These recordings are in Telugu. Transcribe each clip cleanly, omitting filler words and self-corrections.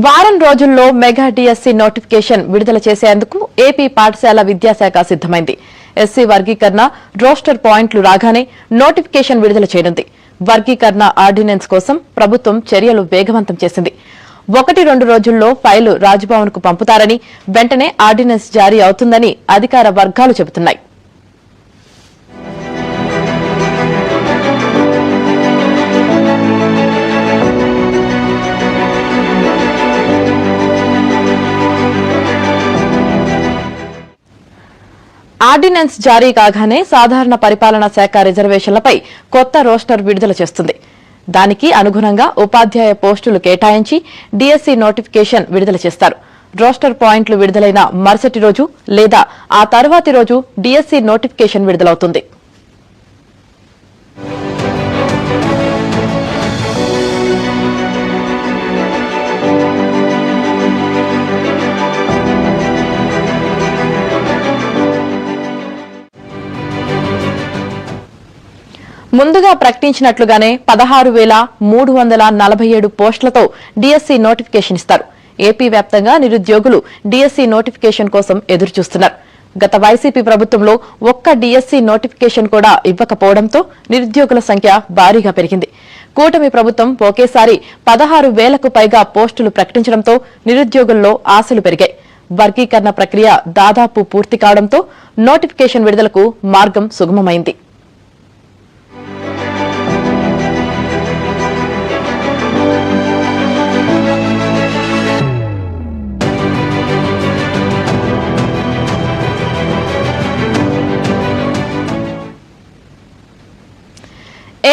వారం రోజుల్లో మెగా డిఎస్సి నోటిఫికేషన్ విడుదల చేసేందుకు ఏపీ పాఠశాల విద్యాశాఖ సిద్దమైంది. ఎస్సీ వర్గీకరణ రోస్టర్ పాయింట్లు రాగానే నోటిఫికేషన్ విడుదల చేయనుంది. వర్గీకరణ ఆర్డినెన్స్ కోసం ప్రభుత్వం చర్యలు వేగవంతం చేసింది. 1-2 రోజుల్లో ఫైలు రాజ్భవన్ కు పంపుతారని, వెంటనే ఆర్డినెన్స్ జారీ అవుతుందని అధికార వర్గాలు చెబుతున్నాయి. ఆర్డినెన్స్ జారీ కాగానే సాధారణ పరిపాలనా శాఖ రిజర్వేషన్లపై కొత్త రోస్టర్ విడుదల చేస్తుంది. దానికి అనుగుణంగా ఉపాధ్యాయ పోస్టులు కేటాయించి డిఎస్సి నోటిఫికేషన్ విడుదల చేస్తారు. రోస్టర్ పాయింట్లు విడుదలైన మరుసటి రోజు లేదా ఆ తర్వాతి రోజు డిఎస్సి నోటిఫికేషన్ విడుదలవుతుంది. ముందుగా ప్రకటించినట్లుగానే 16,347 పోస్టులతో డిఎస్సి నోటిఫికేషన్ ఇస్తారు. ఏపీ వ్యాప్తంగా నిరుద్యోగులు డిఎస్సి నోటిఫికేషన్ కోసం ఎదురుచూస్తున్నారు. గత వైసీపీ ప్రభుత్వంలో ఒక్క డిఎస్సి నోటిఫికేషన్ కూడా ఇవ్వకపోవడంతో నిరుద్యోగుల సంఖ్య భారీగా పెరిగింది. కూటమి ప్రభుత్వం ఒకేసారి 16,000కు పైగా పోస్టులు ప్రకటించడంతో నిరుద్యోగుల్లో ఆశలు పెరిగాయి. వర్గీకరణ ప్రక్రియ దాదాపు పూర్తి కావడంతో నోటిఫికేషన్ విడుదలకు మార్గం సుగమమైంది.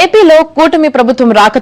ఏపీలో కూటమి ప్రభుత్వం రాక